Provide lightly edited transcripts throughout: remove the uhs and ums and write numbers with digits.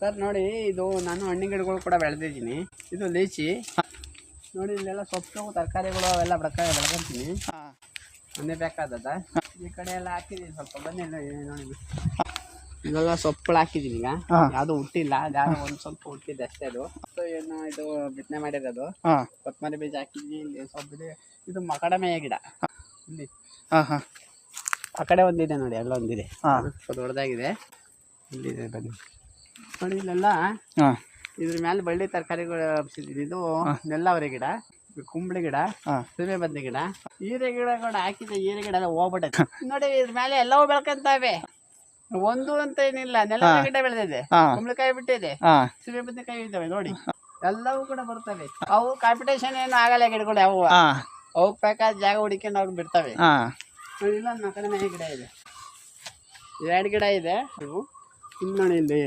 Sir ನೋಡಿ, ಇದು ನಾನು ಹಣ್ಣಿನ ಗಿಡಗಳು ಕೂಡ ಬೆಳೆದಿದ್ದೀನಿ. ಇದು ಲೀಚಿ ನೋಡಿ, ಇಲ್ಲೆಲ್ಲ ಸೊಪ್ಪು ತರಕಾರಿಗಳು ಅವೆಲ್ಲ ಬೆಳ್ಕೊಂತೀನಿ. ಮೊನ್ನೆ ಬೇಕಾದದ ಈ ಕಡೆ ಎಲ್ಲ ಹಾಕಿದ್ದೀನಿ. ಸ್ವಲ್ಪ ಬನ್ನಿ ನೋಡಿ, ಇವೆಲ್ಲ ಸೊಪ್ಪುಗಳು ಹಾಕಿದ್ದೀನಿ. ಈಗ ಯಾವುದು ಹುಟ್ಟಿಲ್ಲ, ಯಾವ್ದು ಒಂದ್ ಸ್ವಲ್ಪ ಹುಟ್ಟಿದೆ ಅಷ್ಟೇ. ಅದು ಏನು ಇದು ಬಿತ್ತನೆ ಮಾಡಿರೋದು. ಕೊತ್ತಂಬರಿ ಬೀಜ ಹಾಕಿದ್ದೀನಿ. ಇಲ್ಲಿ ಸೊಪ್ಪಿದೆ. ಇದು ಮಕಡಮೆಯ ಗಿಡ. ಇಲ್ಲಿ ಆ ಕಡೆ ಒಂದಿದೆ ನೋಡಿ, ಎಲ್ಲ ಒಂದಿದೆ, ಸ್ವಲ್ಪ ದೊಡ್ಡದಾಗಿದೆ. ಇಲ್ಲಿದೆ ಬನ್ನಿ ನೋಡಿ. ಇಲ್ಲೆಲ್ಲ ಇದ್ರ ಮೇಲೆ ಬಳ್ಳಿ ತರಕಾರಿಗಳು ಇದು ನೆಲ್ಲವರೆ ಗಿಡ, ಕುಂಬಳಿ ಗಿಡ, ಸೀಮೆ ಬದ್ನೆ ಗಿಡ, ಹೀರೆ ಗಿಡಗಳು ಹಾಕಿದೆ. ಹೀರೆ ಗಿಡ ಎಲ್ಲ ಹೋಗ್ಬಿಟ್ಟೈತೆ ನೋಡಿ. ಇದ್ರ ಮೇಲೆ ಎಲ್ಲವೂ ಬೆಳ್ಕೊಂತಾವೆ. ಒಂದು ಅಂತ ಏನಿಲ್ಲ, ನೆಲ ಗಿಡ ಬೆಳೆದಿದೆ, ಕುಂಬಳಕಾಯಿ ಬಿಟ್ಟಿದೆ, ಸೀಮೆ ಬದ್ನೆಕಾಯಿ ಇದ್ದಾವೆ ನೋಡಿ. ಎಲ್ಲವೂ ಕೂಡ ಬರ್ತವೆ. ಅವು ಕಾಂಪಿಟೇಷನ್ ಏನು ಆಗಲ್ಲ ಗಿಡಗಳು. ಯಾವ ಅವಕ್ಕೆ ಬೇಕಾದ ಜಾಗ ಹುಡುಕೊಂಡು ಅವ್ರು ಬಿಡ್ತವೆ. ಇಲ್ಲೊಂದು ಮಕಡಮೆ ಗಿಡ ಇದೆ, 2 ಗಿಡ ಇದೆ. ಇವು ಇಲ್ಲಿ ನೋಡಿ, ಇಲ್ಲಿ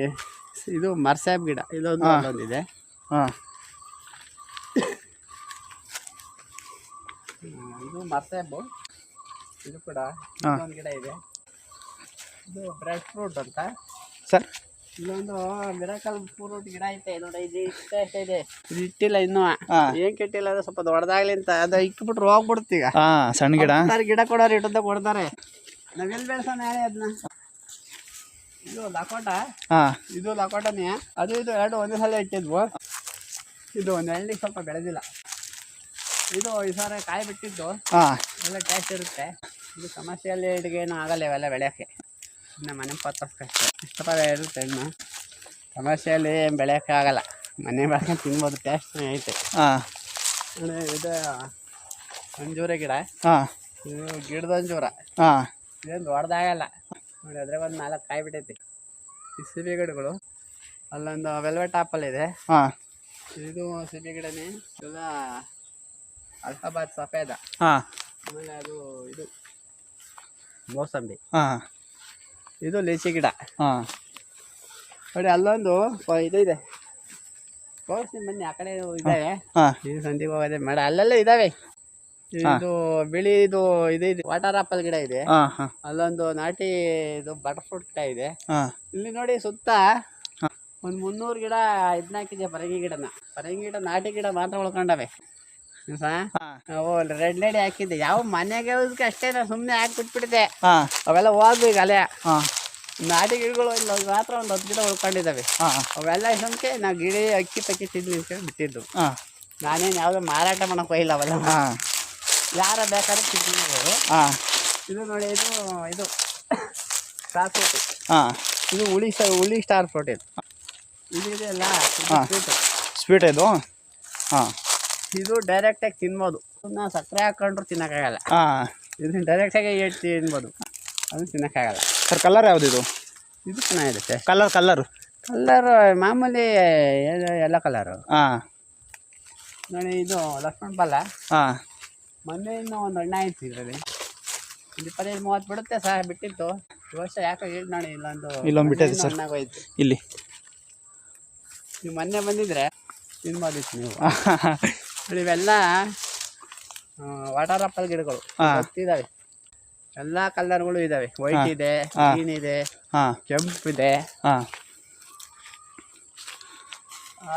ಇದು ಮರ್ಸಾಬ್ ಗಿಡ, ಇಲ್ಲೊಂದಿದೆ. ಇದು ಮರ್ಸಾಬು. ಇದು ಕೂಡ ಒಂದು ಗಿಡ ಇದೆ. ಇದು ಬ್ರೆಡ್ ಫ್ರೂಟ್ ಅಂತ ಸರ್. ಇಲ್ಲೊಂದು ಮಿರಾಕಲ್ ಫ್ರೂಟ್ ಗಿಡ ಐತೆ ನೋಡಿ. ಇದು ಇಷ್ಟ ಇದೆ, ಇದು ಇಟ್ಟಿಲ್ಲ ಇನ್ನೂ. ಏನ್ ಕೆಟ್ಟಿಲ್ಲ, ಅದು ಸ್ವಲ್ಪ ದೊಡ್ಡದಾಗ್ಲಿ ಅಂತ. ಅದು ಇಕ್ಬಿಟ್ರೆ ಹೋಗ್ಬಿಡುತ್ತೆ. ಈಗ ಸಣ್ಣ ಗಿಡ ಗಿಡ ಕೊಡೋರು ಇಟ್ಟದ ಕೊಡ್ತಾರೆ. ನಾವೆಲ್ಲಿ ಬೆಳೆಸೋಣ ಹೇಳಿ ಅದನ್ನ. ಇದು ಲಕೋಟ, ಇದು ಲಕೋಟನೇ. ಅದು ಇದು 2 ಒಂದೇ ಸಲ ಇಟ್ಟಿದ್ವು. ಇದು ಒಂದು ಹಳ್ಳಿ ಸ್ವಲ್ಪ ಬೆಳೆದಿಲ್ಲ. ಇದು ಈ ಸಾರ ಕಾಯಿ ಬಿಟ್ಟಿದ್ದು ಒಳ್ಳೆ ಟೇಸ್ಟ್ ಇರುತ್ತೆ. ಇದು ಸಮಸ್ಯೆಯಲ್ಲಿ ಏನು ಆಗಲ್ಲ ಇವೆಲ್ಲ ಬೆಳೆಯೋಕ್ಕೆ. ಇನ್ನು ಮನೆ ಪತ್ರಕ್ಕೆ ಇಷ್ಟಪಡ ಇರುತ್ತೆ. ಇನ್ನು ಸಮಸ್ಯೆಯಲ್ಲಿ ಬೆಳೆಯೋಕ್ಕೆ ಆಗಲ್ಲ, ಮನೆ ಬೆಳ್ಕೊಂಡು ತಿನ್ಬೋದು. ಟೇಸ್ಟ್ ಐತೆ. ಇದು ಅಂಜೂರ ಗಿಡ. ಇದು ಗಿಡದ ಅಂಜೂರ. ಇದೇನು ದೊಡ್ಡದಾಗಲ್ಲ ನೋಡಿ. ಅದ್ರಾಗ ಒಂದು 4 ಕಾಯಿ ಬಿಟ್ಟೈತಿ. ಈ ಸಿಬಿ ಗಿಡಗಳು. ಅಲ್ಲೊಂದು ವೆಲ್ವೆಟ್ ಆಪಲ್ ಇದೆ. ಇದು ಸಿಬಿ ಗಿಡನೇ. ಇದೆಲ್ಲ ಅಲ್ಫಾಬಾದ್ ಸಫೇದ. ಆಮೇಲೆ ಅದು ಇದು ಮೋಸಂಬಿ. ಇದು ಲೀಚಿ ಗಿಡ ನೋಡಿ. ಅಲ್ಲೊಂದು ಇದು ಇದೆ, ತೋರಿಸ್ತೀನಿ ಬನ್ನಿ. ಆ ಕಡೆ ಇದ್ದಾವೆ. ಈ ಸಂಧಿಗೆ ಹೋಗೋದೆ ಮೇಡ, ಅಲ್ಲೆಲ್ಲ ಇದ್ದಾವೆ. ಇದು ಬಿಳಿದು ಇದು ಇದೆ, ವಾಟರ್ ಆಪಲ್ ಗಿಡ ಇದೆ. ಅಲ್ಲೊಂದು ನಾಟಿ ಇದು ಬಟರ್ ಫ್ರೂಟ್ ಗಿಡ ಇದೆ. ಇಲ್ಲಿ ನೋಡಿ, ಸುತ್ತ ಒಂದು 300 ಗಿಡ ಇದನ್ನ ಹಾಕಿದೆ. ಪರಂಗಿ ಗಿಡನ, ಪರಂಗಿ ಗಿಡ ನಾಟಿ ಗಿಡ ಮಾತ್ರ ಉಳ್ಕೊಂಡವೆ. ರೆಡ್ ಲೇಡಿ ಹಾಕಿದ್ದೆ. ಯಾವ ಮನೆಗೆ ಅಷ್ಟೇ, ಸುಮ್ಮನೆ ಹಾಕ್ಬಿಟ್ಬಿಟ್ಟಿದೆ. ಅವೆಲ್ಲ ಹೋದ್ವು ಈಗ ಅಲೆ. ನಾಟಿ ಗಿಡಗಳು ಇಲ್ಲ ಮಾತ್ರ ಒಂದು 10 ಗಿಡ ಉಳ್ಕೊಂಡಿದ್ದಾವೆ. ಅವೆಲ್ಲ ಇಷ್ಟೊಂದಕ್ಕೆ ನಾವು ಗಿಡ ಅಕ್ಕಿ ಪಕ್ಕಿ ತಿಂದು ಬಿಟ್ಟಿದ್ದು. ನಾನೇನು ಯಾವುದೋ ಮಾರಾಟ ಮಾಡಕ್ ಹೋಗಿಲ್ಲ. ಅವೆಲ್ಲ ಯಾರ ಬೇಕಾದ್ರೆ ತಿಂತಿದ್ರು. ಇದು ನೋಡಿ, ಇದು ಸ್ಟಾರ್ ಫ್ರೂಟ್. ಇದು ಹುಳಿ ಸ್ಟಾರ್ ಫ್ರೂಟ್. ಇದು ಇದೆಯಲ್ಲ ಸ್ವೀಟ್. ಇದು ಇದು ಡೈರೆಕ್ಟಾಗಿ ತಿನ್ಬೋದು. ನಾವು ಸಕ್ಕರೆ ಹಾಕೊಂಡ್ರು ತಿನ್ನೋಕ್ಕಾಗಲ್ಲ. ಇದನ್ನ ಡೈರೆಕ್ಟಾಗಿ ತಿನ್ಬೋದು, ಅದು ತಿನ್ನೋಕ್ಕಾಗಲ್ಲ. ಸರ್ ಕಲರ್ ಯಾವುದು ಇದು? ಇದು ಚೆನ್ನಾಗಿರುತ್ತೆ. ಕಲರ್ ಮಾಮೂಲಿ ಎಲ್ಲ ಕಲರು. ನೋಡಿ, ಇದು ಲಕ್ಷ್ಮಣ ಫಲ. ಮೊನ್ನೆ ಇನ್ನೂ ಒಂದು ಹಣ್ಣು ಆಯ್ತು. ಇದರಲ್ಲಿ 25-30 ಬಿಡುತ್ತೆ ಸಹ. ಬಿಟ್ಟಿತ್ತು ಈ ವರ್ಷ. ಯಾಕೋ ಹೇಳಿ ನೋಡಿ, ಇಲ್ಲೊಂದು ಬಿಟ್ಟಿದೆ ಸರ್. ಹಣ್ಣಾಗೋಯ್ತು. ಇಲ್ಲಿ ನೀವು ಮೊನ್ನೆ ಬಂದಿದ್ರೆ ತಿನ್ಬೋದಿತ್ತು ನೀವು. ಇವೆಲ್ಲ ವಾಟರ್ ಆಪಲ್ ಗಿಡಗಳು ಗೊತ್ತಿದ್ದಾವೆ. ಎಲ್ಲ ಕಲರ್ಗಳು ಇದಾವೆ. ವೈಟ್ ಇದೆ, ಗ್ರೀನ್ ಇದೆ, ಕೆಂಪು ಇದೆ.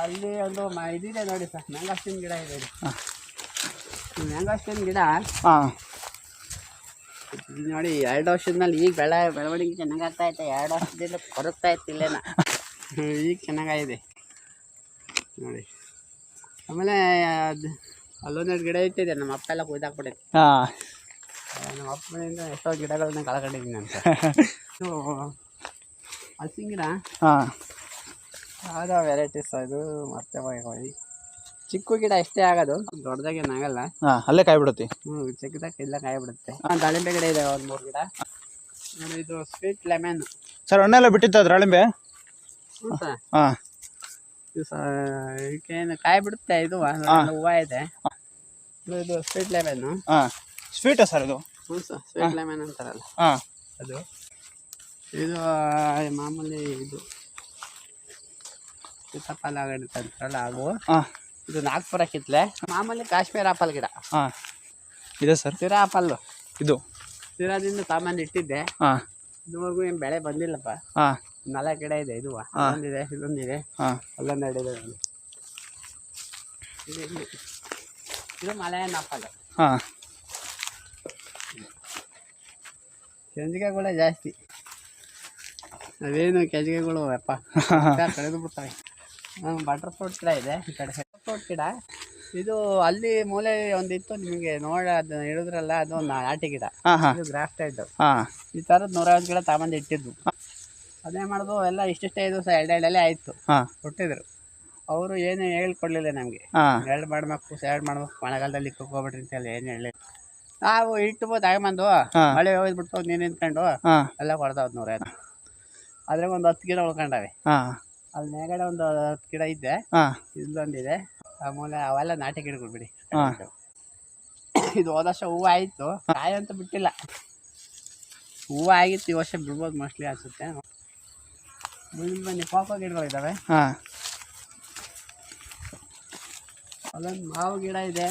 ಅಲ್ಲಿ ಒಂದು ಇದಿದೆ ನೋಡಿ ಸರ್, ಮ್ಯಾಂಗೋಸ್ಟಿನ್ ಗಿಡ ಇದೆ. ಮ್ಯಾಂಗೋಸ್ಟಿನ್ ಗಿಡ ನೋಡಿ, 2 ವರ್ಷದ ಈಗ ಬೆಳವಣಿಗೆ ಚೆನ್ನಾಗಾಗ್ತಾ ಐತೆ. 2 ವರ್ಷದಿಂದ ಕೊರಗ್ತಾ ಇತ್ತು ಇಲ್ಲೇನ. ಈಗ ಚೆನ್ನಾಗಿದೆ ನೋಡಿ. ಆಮೇಲೆ ಅಲ್ಲೊಂದೆರಡು ಗಿಡ ಇಟ್ಟಿದೆ. ನಮ್ಮ ಅಪ್ಪ ಎಲ್ಲ ಕುಯ್ದಾಕ್ಬಿಟ್ಟೈತೆ. ನಮ್ಮ ಅಪ್ಪನಿಂದ ಎಷ್ಟೋ ಗಿಡಗಳನ್ನ ಕಳ್ಕೊಂಡಿದ್ದೀನಿ ಅಂತ. ಹಲಸಿನ ಗಿಡ ಯಾವ್ದೋ ವೆರೈಟೀಸ್. ಅದು ಮತ್ತೆ ಚಿಕ್ಕ ಗಿಡ ಎಷ್ಟೇ ಆಗೋದು, ದೊಡ್ಡದಾಗೇನಾಗಲ್ಲ. ಅಲ್ಲೇ ಕಾಯಿ ಬಿಡುತ್ತೆ. ಚಿಕ್ಕದಾಗ ಇಲ್ಲ ಕಾಯಿ ಬಿಡುತ್ತೆ. ದಾಳಿಂಬೆ ಗಿಡ ಇದೆ, 1-3 ಗಿಡ. ಇದು ಸ್ವೀಟ್ ಲೆಮನ್. ಸರ್ ಹಣ್ಣೆಲ್ಲ ಬಿಟ್ಟಿತ್ತು ಅದು ದಾಳಿಂಬೆ? ಇದಕ್ಕೇನು ಕಾಯಿ ಬಿಡುತ್ತೆ. ಇದು ಹೂವು ಇದೆ. ಇದು ಸ್ವೀಟ್ ಲೆಮನ್. ಸ್ವೀಟಾ ಸರ್ ಇದು? ಹ್ಞೂ ಸರ್, ಸ್ವೀಟ್ ಲೆಮನ್ ಅಂತಾರಲ್ಲ ಅದು. ಇದು ಮಾಮೂಲಿ ಇದು ಸೀತಾಫಲ ಅಂತಾರಲ್ಲ ಅದು. ಇದು ನಾಗ್ಪುರ ಕಿತ್ಲೆ. ಮಾಮೂಲಿ ಕಾಶ್ಮೀರ ಆಪಲ್ ಗಿಡ ಇದೆ ಸರ್. ಸಿರಾ ಆಪಲ್ಲು. ಇದು ಸಿರಾದಿಂದ ಸಾಮಾನು ಇಟ್ಟಿದ್ದೆ. ಇದುವರೆಗೂ ಏನು ಬೆಳೆ ಬಂದಿಲ್ಲಪ್ಪ. 4 ಗಿಡ ಇದೆ. ಇದು ಒಂದಿದೆ, ಇದೊಂದಿದೆ, ಅಲ್ಲೊಂದು 2 ಇದೆ. ಇದು ಮಲಯನ್ ಆಪಲ್. ಕೆಂಜಿಗೆಗಳೇ ಜಾಸ್ತಿ. ಅವೇನು ಕೆಂಜಿಗೆಗಳು ಅಪ್ಪ ಕಳೆದು ಬಿಡ್ತವೆ. ಬಟರ್ ಫ್ರೂಟ್ ಗಿಡ ಇದೆ ಈ ಕಡೆ. ಫ್ರೂಟ್ ಗಿಡ ಇದು ಅಲ್ಲಿ ಮೂಲೆ ಒಂದಿತ್ತು, ನಿಮಗೆ ಅದು ಹೇಳಿದ್ರಲ್ಲ, ಅದು ಒಂದು ನಾಟಿ ಗಿಡ. ಇದು ಗ್ರಾಫ್ಟೆಡ್. ಈ ಥರದ್ದು 150 ಗಿಡ ತಗೊಂಡು ಇಟ್ಟಿದ್ದು. ಅದೇ ಮಾಡೋದು ಎಲ್ಲ ಇಷ್ಟಿಷ್ಟೇ ದಿವಸ 2 ಆಯಿತು ಕೊಟ್ಟಿದ್ರು. ಅವರು ಏನು ಹೇಳ್ಕೊಡ್ಲಿಲ್ಲ ನಮಗೆ. 2 ಮಾಡ್ಬೇಕು, 2 ಮಾಡ್ಬೇಕು, ಮಳೆಗಾಲದಲ್ಲಿ ಹೋಗ್ಬಿಟ್ರಿ ಅಂತೆಲ್ಲ ಏನು ಹೇಳಿ. ನಾವು ಇಟ್ಟು ತಗೊಂಬಂದು ಮಳೆ ಹೋಗ್ಬಿಟ್ಟು ನೀನು ನಿಂತ್ಕೊಂಡು ಎಲ್ಲ ಕೊಡ್ತಾವ್ 150. ಅದ್ರಾಗ ಒಂದು 10 ಗಿಡ ಉಳ್ಕೊಂಡವೆ. ಅಲ್ಲಿ ಮೇಗಡೆ ಒಂದು 10 ಗಿಡ ಇದ್ದೆ, ಇಲ್ಲೊಂದಿದೆ. ಆಮೇಲೆ ಅವೆಲ್ಲ ನಾಟಿ ಗಿಡಗಳು ಬಿಡಿ. ಇದು ಹೋದ ವರ್ಷ ಹೂವು ಆಯಿತು, ಕಾಯಿ ಅಂತ ಬಿಟ್ಟಿಲ್ಲ. ಹೂವು ಆಗಿತ್ತು, ಈ ವರ್ಷ ಬಿಡ್ಬೋದು ಮೋಸ್ಟ್ಲಿ ಅನಿಸುತ್ತೆ. ಬನ್ನಿ ಕೋಕೋ ಗಿಡಗಳಿದ್ದಾವೆ. ಅಲ್ಲೊಂದು ಮಾವು ಗಿಡ ಇದೆ,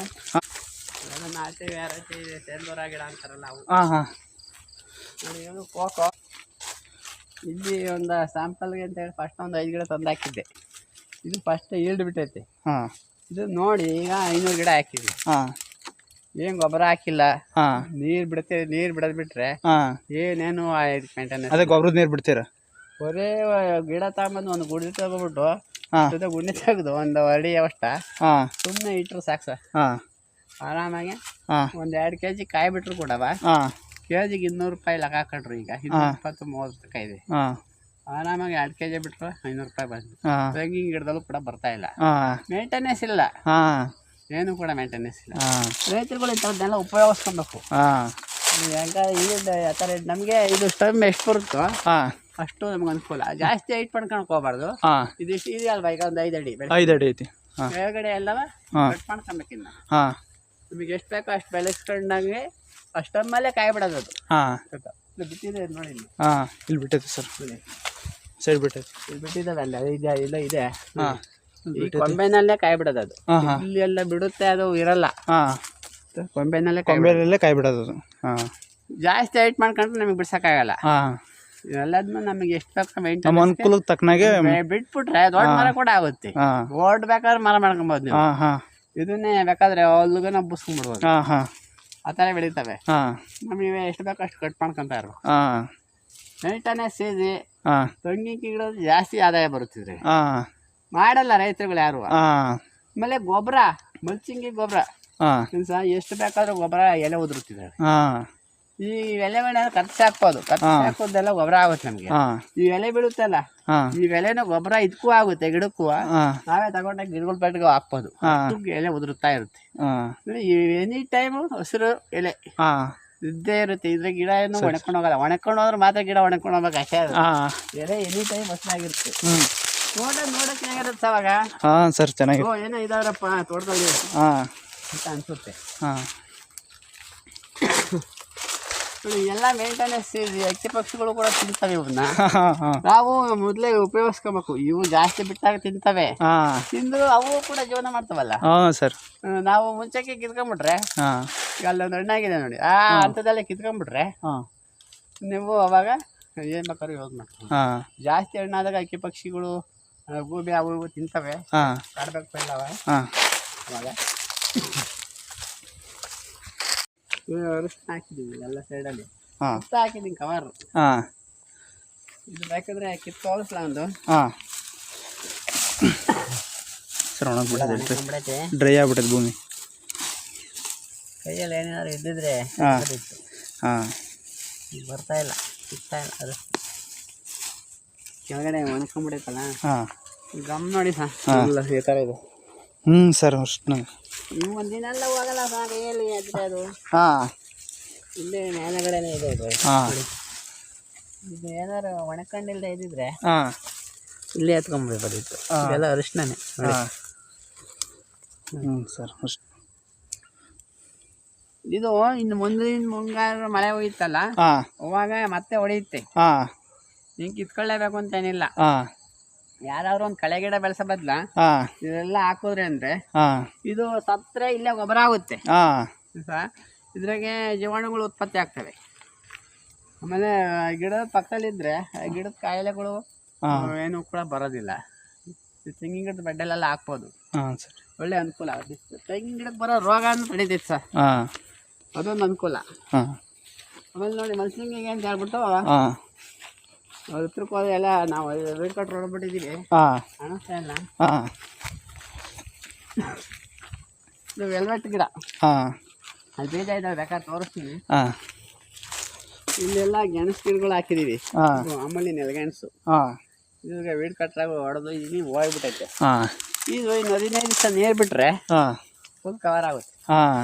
ಅವೆಲ್ಲ ನಾಟಿ ವೆರೈಟಿ ಇದೆ. ಸೇಂದೂರ ಗಿಡ ಅಂತಾರಲ್ಲ ಅವು. ನೋಡಿ ಇದು ಕೋಕೋ. ಇಲ್ಲಿ ಒಂದು ಸ್ಯಾಂಪಲ್ಗೆ ಅಂತೇಳಿ ಫಸ್ಟ್ ಒಂದು 5 ಗಿಡ ತಂದು ಹಾಕಿದ್ದೆ. ಇದು ಫಸ್ಟ್ ಈಲ್ಡ್ ಬಿಟ್ಟೈತಿ. ಇದು ನೋಡಿ ಈಗ 500 ಗಿಡ ಹಾಕಿದ್ವಿ. ಏನು ಗೊಬ್ಬರ ಹಾಕಿಲ್ಲ, ನೀರು ಬಿಡ್ತೇವೆ. ನೀರು ಬಿಡೋದು ಬಿಟ್ರೆ ಏನೇನು ಮೇಂಟೆನೆನ್ಸ್. ಅದೇ ಗೊಬ್ಬರದ ನೀರು ಬಿಡ್ತೀರ? ಬರೇ ಗಿಡ ತಗೊಂಬಂದು ಒಂದು ಗುಡಿ ತಗೊಬಿಟ್ಟು ಗುಂಡಿ ತೆಗೆದು ಒಂದು ಅಡಿ ಅವಷ್ಟ ಸುಮ್ಮನೆ ಇಟ್ರು ಸಾಕು ಸರ್. ಆರಾಮಾಗಿ ಒಂದು 2 kg ಕಾಯಿ ಬಿಟ್ರು ಕೂಡವ ಕೆಜಿಗೆ 200 ರೂಪಾಯಿ ಲೆಕ್ಕ ಹಾಕೊಂಡ್ರು. ಈಗ 20-30 ಕಾಯಿ ಇದೆ. ಆರಾಮಾಗಿ 2 kg ಬಿಟ್ರು 500 ರೂಪಾಯಿ ಬಂದು. ತೆಂಗಿನ ಗಿಡದಲ್ಲೂ ಕೂಡ ಬರ್ತಾ ಇಲ್ಲ. ಮೇಂಟೆನೆನ್ಸ್ ಇಲ್ಲ, ಏನು ಕೂಡ ಮೇಂಟೆನೆನ್ಸ್ ಇಲ್ಲ. ರೈತರುಗಳು ಇಂಥದ್ದನ್ನೆಲ್ಲ ಉಪಯೋಗಿಸ್ಕೊಬೇಕು. ಈಗ ಆ ಥರ ನಮಗೆ ಇದು ಟೈಮ್ ಎಷ್ಟು ಬರುತ್ತೋ ಅಷ್ಟು ನಮ್ಗೆ ಅನುಕೂಲ. ಜಾಸ್ತಿ ಹೈಟ್ ಮಾಡ್ಕೊಳಕ್ ಹೋಗ್ಬಾರ್ದು. ಇದಿಷ್ಟು ಇದೆಯಲ್ವಾ, ಈಗ ಒಂದು 5 ಅಡಿ 5 ಅಡಿ ಐತಿ. ಕೆಳಗಡೆ ಎಲ್ಲವ ಕಟ್ ಮಾಡ್ಕೊಬೇಕಿನ್ನ. ನಿಮಗೆ ಎಷ್ಟು ಬೇಕೋ ಅಷ್ಟು ಬೆಳೆಸ್ಕೊಂಡಂಗೆ ಅಷ್ಟೊಮ್ಮಲೆ ಕಾಯಿ ಬಿಡೋದು. ಅದು ಬಿಟ್ಟಿದೆ ನೋಡಿ. ಇಲ್ಲಿ ಬಿಟ್ಟೈತಿ ಸರ್, ಸೈಡ್ ಬಿಟ್ಟೈತಿ. ಇಲ್ಲಿ ಬಿಟ್ಟಿದ್ದಾವೆ ಅಲ್ಲ, ಇದೆ ಇಲ್ಲ ಇದೆ. ಈ ಕೊಂಬೆನಲ್ಲೇ ಕಾಯಿ ಬಿಡೋದು. ಅದು ಇಲ್ಲಿ ಎಲ್ಲ ಬಿಡುತ್ತೆ, ಅದು ಇರಲ್ಲ. ಕೊಂಬೆನಲ್ಲೇ ಕಾಯಿ ಬಿಡೋದು. ಅದು ಜಾಸ್ತಿ ಹೈಟ್ ಮಾಡ್ಕೊಂಡ್ರೆ ನಮಗೆ ಬಿಡ್ಸಕ್ಕಾಗಲ್ಲ. ಎಲ್ಲದನ್ನು ನಮಗೆ ಎಷ್ಟು ಬೇಕು ನಮ್ಮ ಅನುಕೂಲಕ್ಕೆ ತಕ್ಕನಾಗೆ ಬಿಟ್ಬಿಟ್ರೆ ದೊಡ್ಡ ಮರ ಕೂಡ ಆಗುತ್ತೆ. ದೊಡ್ಡ ಬೇಕಾದ್ರೆ ಮರ ಮಾಡ್ಕೊಬೋದು ನೀವು. ಇದನ್ನೇ ಬೇಕಾದ್ರೆ ಅಲ್ಲಿಗೂ ನಾವು ಬುಸ್ಕೊಂಡ್ಬಿಡ್ಬೋದು. ಆ ಥರ ಬೆಳೀತವೆ. ನಮಗೆ ಎಷ್ಟು ಬೇಕೋ ಅಷ್ಟು ಕಟ್ ಮಾಡ್ಕೊಂತ ಇರ್ಬೇಕು. Maintenance easy. ತೆಂಗಿನ ಗಿಡ ಜಾಸ್ತಿ ಆದಾಯ ಬರುತ್ತಿದ್ರೆ ಮಾಡಲ್ಲ ರೈತರುಗಳು ಯಾರು. ಆಮೇಲೆ ಗೊಬ್ಬರ, ಮಲ್ಚಿಂಗಿ ಗೊಬ್ಬರ ಎಷ್ಟು ಬೇಕಾದ್ರೂ ಗೊಬ್ಬರ ಎಲೆ ಉದುರುತ್ತಿದ್ದಾರೆ. ಈ ಎಲೆಗಳನ್ನ ಖರ್ಚು ಹಾಕ್ಬೋದು. ಖರ್ಚು ಹಾಕೋದೆಲ್ಲ ಗೊಬ್ಬರ ಆಗುತ್ತೆ ನಮ್ಗೆ. ಈ ಎಲೆ ಬೀಳುತ್ತಲ್ಲ, ಈ ಎಲೆನೂ ಗೊಬ್ಬರ ಇದಕ್ಕೂ ಆಗುತ್ತೆ, ಗಿಡಕ್ಕೂ. ನಾವೇ ತಗೊಂಡಾಗ ಗಿಡಗಳ ಪೆಟ್ಟಿಗೆ ಹಾಕ್ಬೋದು. ಎಲೆ ಉದುರುತ್ತಾ ಇರುತ್ತೆ. ಎನಿ ಟೈಮ್ ಹಸಿರು ಎಲೆ ಇದ್ದೇ ಇರುತ್ತೆ. ಇದ್ರೆ ಗಿಡ ಏನು ಒಣಕೊಂಡು ಹೋಗಲ್ಲ. ಒಣಕೊಂಡು ಹೋದ್ರೆ ಮಾತ್ರ ಗಿಡ ಒಣಕೊಂಡು ಹೋಗ್ಬೇಕು ಅಷ್ಟೇ. ಎಲೆ ಎನಿ ಟೈಮ್ ಹಸಿರಾಗಿರುತ್ತೆ. ನೋಡಕ್ ಚೆನ್ನಾಗಿರುತ್ತೆ ಅವಾಗ. ಸರ್ ಚೆನ್ನಾಗಿ ಏನೋ ಇದಾವ್ರಪ್ಪ ತೋಟದಲ್ಲಿ ಅಂತ ಅನ್ಸುತ್ತೆ. ಎಲ್ಲ ಮೇಂಟೆನೆನ್ಸ್ ಇದೆ. ಹಕ್ಕಿ ಪಕ್ಷಿಗಳು ಕೂಡ ತಿಂತವೆ ಇವನ್ನ. ನಾವು ಮೊದಲೇ ಉಪಯೋಗಿಸ್ಕೋಬೇಕು. ಇವು ಜಾಸ್ತಿ ಬಿಟ್ಟಾಗ ತಿಂತವೆ. ತಿಂದು ಅವು ಕೂಡ ಜೀವನ ಮಾಡ್ತಾವಲ್ಲ ಸರ್. ನಾವು ಮುಂಚೆಗೆ ಕಿತ್ಕೊಂಡ್ಬಿಟ್ರೆ, ಈಗ ಅಲ್ಲೊಂದು ಹಣ್ಣಾಗಿದೆ ನೋಡಿ, ಅಂಥದ್ದೆಲ್ಲ ಕಿತ್ಕೊಂಡ್ಬಿಟ್ರೆ ನೀವು ಅವಾಗ ಏನ್ ಬೇಕಾದ್ರೂ ಯೂಸ್ ಮಾಡ್ತೀವಿ. ಜಾಸ್ತಿ ಹಣ್ಣಾದಾಗ ಹಕ್ಕಿ ಪಕ್ಷಿಗಳು, ಗೂಬೆ ಅವು ಇವು ತಿಂತವೆ. ಕಾಡ್ಬೇಕು ಇಲ್ಲವ ಅವಾಗ ಅರಿಶಿನ ಹಾಕಿದ್ದೀವಿ ಎಲ್ಲ ಸೈಡಲ್ಲಿ. ಹಾಕಿದ್ದೀನಿ ಕವರ್. ಇದು ಬೇಕಾದ್ರೆ ಕಿತ್ತೋಳಿಸ್ಲಾ ಒಂದು. ಸರ್ ಒಣಗ್ಬಿಟ್ಟೈತೆ, ಡ್ರೈ ಆಗ್ಬಿಟ್ಟೈತೆ ಭೂಮಿ. ಕೈಯಲ್ಲಿ ಏನಾದ್ರು ಇದ್ದಿದ್ರೆ ಬರ್ತಾ ಇಲ್ಲ, ಸಿಗ್ತಾ ಇಲ್ಲ. ಅದು ಕೆಳಗಡೆ ಒಣಕೊಂಡ್ಬಿಡೈತಲ್ಲ. ಗಮ್ ನೋಡಿ ಸರ್, ಈ ಥರ ಇದೆ. ಸರ್ ಅಷ್ಟು ನೀವು ಒಂದಿನೆಲ್ಲ ಹೋಗಲ್ಲ ಸರ್. ಕೈಯಲ್ಲಿ ಅದ್ರೆ ಅದು ಇಲ್ಲೇ ಮೇಲಗಡೆನೇ ಇದೆ. ಇದು ಏನಾರು ಒಣಕೊಂಡಿಲ್ದೆ ಇದ್ದಿದ್ರೆ ಇಲ್ಲೇ ಎತ್ಕೊಂಡ್ಬಿಡ್ಬೋದಿತ್ತು. ಇದೆಲ್ಲ ಅರಿಶಿಣನೇ ಸರ್. ಅಷ್ಟು ಇದು ಇನ್ನು ಮುಂಗಾರು ಮಳೆ ಹೋಗಿತ್ತಲ್ಲ, ಅವಾಗ ಮತ್ತೆ ಹೊಡೆಯುತ್ತೆ. ಹಿಂಗೆ ಕಿತ್ಕೊಳ್ಳೇಬೇಕು ಅಂತೇನಿಲ್ಲ. ಯಾರಾದ್ರೂ ಒಂದು ಕಳೆ ಗಿಡ ಬೆಳೆಸೋ ಬದ್ಲ ಇದೆಲ್ಲ ಹಾಕಿದ್ರೆ ಅಂದ್ರೆ ಇದು ಸತ್ರೆ ಇಲ್ಲೇ ಗೊಬ್ಬರ ಆಗುತ್ತೆ. ಇದ್ರಾಗೆ ಜೀವಾಣುಗಳು ಉತ್ಪತ್ತಿ ಆಗ್ತವೆ. ಆಮೇಲೆ ಗಿಡದ ಪಕ್ಕದಲ್ಲಿದ್ದರೆ ಗಿಡದ ಕಾಯಿಲೆಗಳು ಏನು ಕೂಡ ಬರೋದಿಲ್ಲ. ತೆಂಗಿನ ಗಿಡದ ಬಡ್ಡೆಲೆಲ್ಲ ಹಾಕ್ಬೋದು. ಹಾಂ ಸರ್. ಒಳ್ಳೆ ಅನುಕೂಲ ಆಗುತ್ತೆ. ತೆಂಗಿನ ಗಿಡಕ್ಕೆ ಬರೋ ರೋಗನೂ ತಡೀತೈತೆ ಸರ್. ಹಾಂ ಅದೊಂದು ಅನುಕೂಲ. ಹಾಂ ಆಮೇಲೆ ನೋಡಿ ಮಲ್ಸಿಂಗಿಗೆ ಅಂತ ಹೇಳ್ಬಿಟ್ಟು ಹಾಂ ಹತ್ರಕ್ಕೆ ಹೋದ್ರೆ ಎಲ್ಲ ನಾವು ವೀಡ್ ಕಟ್ ಹೊಡ್ಬಿಟ್ಟಿದ್ದೀವಿ. ಹಾಂ ಕಾಣಿಸ್ತಾ ಇಲ್ಲ. ಹಾಂ ಇದು ವೆಲ್ವೆಟ್ ಗಿಡ. ಹಾಂ ಅಲ್ಲಿ ಬೀಜ ಇದ್ದಾವೆ, ಬೇಕಾದ್ರೆ ತೋರಿಸ್ತೀನಿ. ಹಾಂ ಇಲ್ಲೆಲ್ಲ ಗೆಣಸು ಗಿಡಗಳು ಹಾಕಿದ್ದೀವಿ. ಹಾಂ ಆಮೇಲೆ ನೆಲಗೆಣಸು. ಹಾಂ ಇವಾಗ ವೀಡ್ ಕಟ್ರಾಗ ಹೊಡೆದು ಇದೀನಿ, ಹೋಗ್ಬಿಟ್ಟೈತೆ. ಹಾಂ ಇದು ಇನ್ನು 15 ದಿವಸ ನೀರು ಬಿಟ್ಟರೆ ಹಾಂ ಫುಲ್ ಕವರ್ ಆಗುತ್ತೆ ಹಾಂ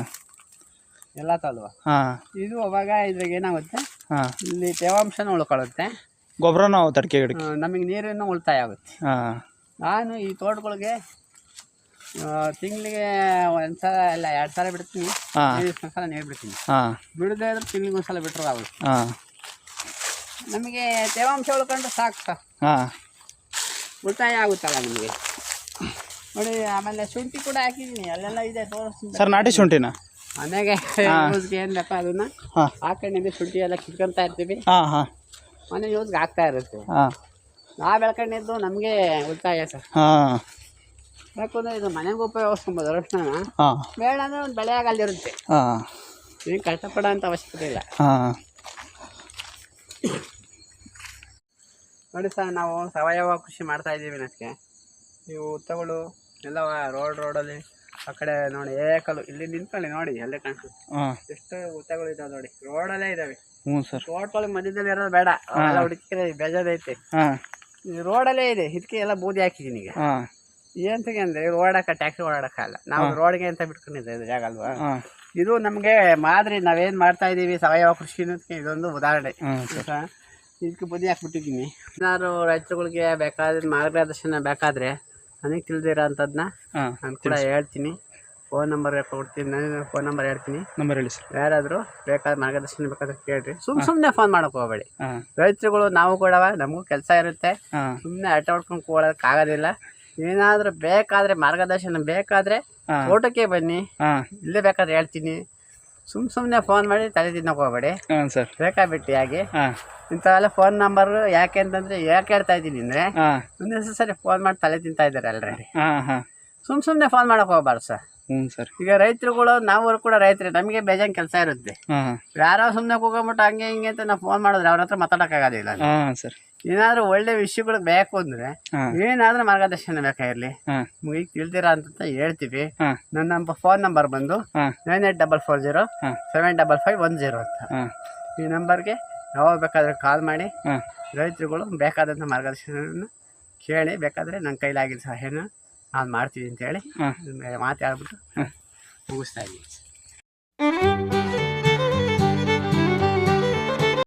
ಎಲ್ಲ ತಲ್ವ. ಹಾಂ ಇದು ಅವಾಗ ಇದ್ರಾಗ ಏನಾಗುತ್ತೆ, ಹಾಂ ಇಲ್ಲಿ ತೇವಾಂಶನೂ ಉಳ್ಕೊಳ್ಳುತ್ತೆ, ಗೊಬ್ಬರನೂ ಆಗುತ್ತೆ ಅಡಿಕೆ ಗಿಡಕ್ಕೆ. ನಮಗೆ ನೀರಿನೂ ಉಳಿತಾಯ ಆಗುತ್ತೆ. ಹಾಂ ನಾನು ಈ ತೋಟಗಳಿಗೆ ತಿಂಗಳಿಗೆ 1 ಸಲ ಇಲ್ಲ 2 ಸಲ ಬಿಡ್ತೀನಿ. ಹಾಂ 5 ಸಲ ನೀರು ಬಿಡ್ತೀನಿ. ಹಾಂ ಬಿಡದೇ ಇದ್ರೆ ತಿಂಗಳಿಗೆ 1 ಸಲ ಬಿಟ್ಟರು ಆಗುತ್ತೆ. ಹಾಂ ನಮಗೆ ತೇವಾಂಶ ಉಳ್ಕೊಂಡ್ರೆ ಸಾಕು ಸರ್, ಹಾಂ ಉಳಿತಾಯ ಆಗುತ್ತಲ್ಲ ನಮಗೆ. ನೋಡಿ ಆಮೇಲೆ ಶುಂಠಿ ಕೂಡ ಹಾಕಿದ್ದೀನಿ, ಅಲ್ಲೆಲ್ಲ ಇದೆ ತೋರಿಸ್ತೀನಿ ಸರ್. ನಾಟಿ ಶುಂಠಿನ ಮನೆಗೆ ಯೂಸ್ಗೆ ಏನು ಬೇಕು ಅದನ್ನು ಹಾಂ ಹಾಕೊಂಡಿದ್ದೆ. ಶುಂಠಿ ಎಲ್ಲ ಕಿತ್ಕೊಳ್ತಾ ಇರ್ತೀವಿ, ಹಾಂ ಹಾಂ ಮನೆ ಯೂಸ್ಗೆ ಆಗ್ತಾ ಇರುತ್ತೆ. ಹಾಂ ನಾವು ಬೆಳ್ಕೊಂಡಿದ್ದು ನಮಗೆ ಉಳಿತಾಯ ಸರ್. ಹಾಂ ಯಾಕಂದರೆ ಇದು ಮನೆಗೆ ಉಪಯೋಗಿಸ್ಕೊಬೋದು ಅರಶಿನ. ಹಾಂ ಬೇಡ ಅಂದರೆ ಒಂದು ಬೆಳೆಯಾಗ ಅಲ್ಲಿರುತ್ತೆ, ಹಾಂ ಏನು ಕಷ್ಟಪಡೋ ಅಂಥ ಅವಶ್ಯಕತೆ ಇಲ್ಲ. ಹಾಂ ನೋಡಿ ಸರ್, ನಾವು ಸಾವಯವ ಕೃಷಿ ಮಾಡ್ತಾ ಇದ್ದೀವಿ. ನನಗೆ ಇವು ಉತ್ತಗಳು ಎಲ್ಲ ರೋಡಲ್ಲಿ ಆ ಕಡೆ ನೋಡಿ ಏಕಲು ಇಲ್ಲಿ ನಿಂತ್ಕೊಳ್ಳಿ, ನೋಡಿ ಅಲ್ಲೇ ಕಾಣಿಸುತ್ತೆ. ಹಾಂ ಎಷ್ಟು ಉತ್ತಗಳು ಇದಾವೆ ನೋಡಿ, ರೋಡಲ್ಲೇ ಇದ್ದಾವೆ. ಹ್ಞೂ ಸರ್. ತೋಟದೊಳಗೆ ಮಧ್ಯದಲ್ಲಿ ಇರೋದು ಬೇಡ, ಅವೆಲ್ಲ ಹುಡುಕಿದ್ರೆ ಬೇಜಾರೈತೆ. ಹಾಂ ರೋಡಲ್ಲೇ ಇದೆ, ಇದಕ್ಕೆ ಎಲ್ಲ ಬೂದಿ ಹಾಕಿದ್ದೀನಿ ಈಗ. ಹಾಂ ಏನಂತಗೆ ಅಂದರೆ ಓಡಾಕ ಟ್ಯಾಕ್ಸಿ ಓಡಾಡೋಕ್ಕಲ್ಲ, ನಾವು ರೋಡ್ಗೆ ಅಂತ ಬಿಟ್ಕೊಂಡಿದ್ದೆ ಇದು ಜಾಗ ಅಲ್ವಾ. ಹಾಂ ಇದು ನಮಗೆ ಮಾದರಿ, ನಾವೇನು ಮಾಡ್ತಾ ಇದ್ದೀವಿ ಸಾವಯವ ಕೃಷಿ ಅನ್ನೋದಕ್ಕೆ ಇದೊಂದು ಉದಾಹರಣೆ. ಇದಕ್ಕೆ ಬುದ್ಧಿ ಹಾಕ್ಬಿಟ್ಟಿದ್ದೀನಿ. ಏನಾದ್ರು ರೈತರುಗಳಿಗೆ ಬೇಕಾದ್ರೆ ಮಾರ್ಗದರ್ಶನ ಬೇಕಾದರೆ ನನಗೆ ತಿಳಿದಿರೋ ಅಂಥದ್ದನ್ನ ನಾನು ಕೂಡ ಹೇಳ್ತೀನಿ. ಫೋನ್ ನಂಬರ್ ಕೊಡ್ತೀನಿ, ನಾನು ಫೋನ್ ನಂಬರ್ ಹೇಳ್ತೀನಿ. ನಂಬರ್ ಹೇಳಿ ಸರ್. ಯಾರಾದರೂ ಬೇಕಾದ್ರೆ ಮಾರ್ಗದರ್ಶನ ಬೇಕಾದ್ರೆ ಕೇಳ್ರಿ. ಸುಮ್ಮನೆ ಫೋನ್ ಮಾಡೋಕೆ ಹೋಗಬೇಡಿ. ಹಾಂ ರೈತರುಗಳು ನಾವು ಕೂಡ ನಮಗೂ ಕೆಲಸ ಇರುತ್ತೆ, ಹಾಂ ಸುಮ್ಮನೆ ಅಡ್ಡ ಹೊಡ್ಕೊಂಡು ಕೂಡೋಕ್ಕಾಗೋದಿಲ್ಲ. ಏನಾದರೂ ಬೇಕಾದರೆ ಮಾರ್ಗದರ್ಶನ ಬೇಕಾದರೆ ತೋಟಕ್ಕೆ ಬನ್ನಿ, ಹಾಂ ಇಲ್ಲೇ ಬೇಕಾದ್ರೆ ಹೇಳ್ತೀನಿ. ಸುಮ್ಮನೆ ಫೋನ್ ಮಾಡಿ ತಲೆ ತಿನ್ನೋಕೆ ಹೋಗಬೇಡಿ. ಹಾಂ ಸರ್. ಬೇಕಾಬಿಟ್ಟಿಯಾಗಿ ಹಾಂ ಇಂಥವೆಲ್ಲ ಫೋನ್ ನಂಬರು ಯಾಕೆ ಅಂತಂದರೆ ಯಾಕೆ ಹೇಳ್ತಾ ಇದ್ದೀನಿ ಅಂದರೆ, ಹಾಂ ಒಂದೇ ಸರಿ ಫೋನ್ ಮಾಡಿ ತಲೆ ತಿಂತಾ ಇದ್ದಾರೆ ಆಲ್ರೆಡಿ. ಹಾಂ ಹಾಂ ಸುಮ್ಮನೆ ಫೋನ್ ಮಾಡೋಕೆ ಹೋಗ್ಬಾರ್ದು ಸರ್. ಹ್ಞೂ ಸರ್. ಈಗ ರೈತರುಗಳು ನಾವು ಕೂಡ ರೈತರು, ನಮಗೆ ಬೇಜಾನ್ ಕೆಲಸ ಇರುತ್ತೆ. ಹಾಂ ಯಾರೋ ಸುಮ್ಮನೆ ಕೂಗೊಂಬಿಟ್ಟು ಹಂಗೆ ಹಿಂಗೆ ಅಂತ ನಾವು ಫೋನ್ ಮಾಡಿದ್ರೆ ಅವ್ರ ಹತ್ರ ಮಾತಾಡೋಕ್ಕಾಗೋದಿಲ್ಲ. ಹಾಂ ಸರ್. ಏನಾದರೂ ಒಳ್ಳೆ ವಿಷಯಗಳು ಬೇಕು ಅಂದರೆ ಏನಾದರೂ ಮಾರ್ಗದರ್ಶನ ಬೇಕಾಗಿರಲಿ, ಹಾಂ ಈಗ ತಿಳಿದಿರ ಅಂತ ಹೇಳ್ತೀವಿ. ಹಾಂ ನನ್ನ ಫೋನ್ ನಂಬರ್ ಬಂದು 9840 75510 ಅಂತ. ಹಾಂ ಈ ನಂಬರ್ಗೆ ಯಾವಾಗ ಬೇಕಾದರೆ ಕಾಲ್ ಮಾಡಿ ಹಾಂ ರೈತರುಗಳು ಬೇಕಾದಂಥ ಮಾರ್ಗದರ್ಶನ ಕೇಳಿ, ಬೇಕಾದರೆ ನನ್ನ ಕೈಲಾಗಿದ್ದ ಸಹಾಯನ ನಾನು ಮಾಡ್ತೀವಿ ಅಂತೇಳಿ ಮಾತಾಡ್ಬಿಟ್ಟು ಮುಗಿಸ್ತಾ ಇದ್ದೀನಿ.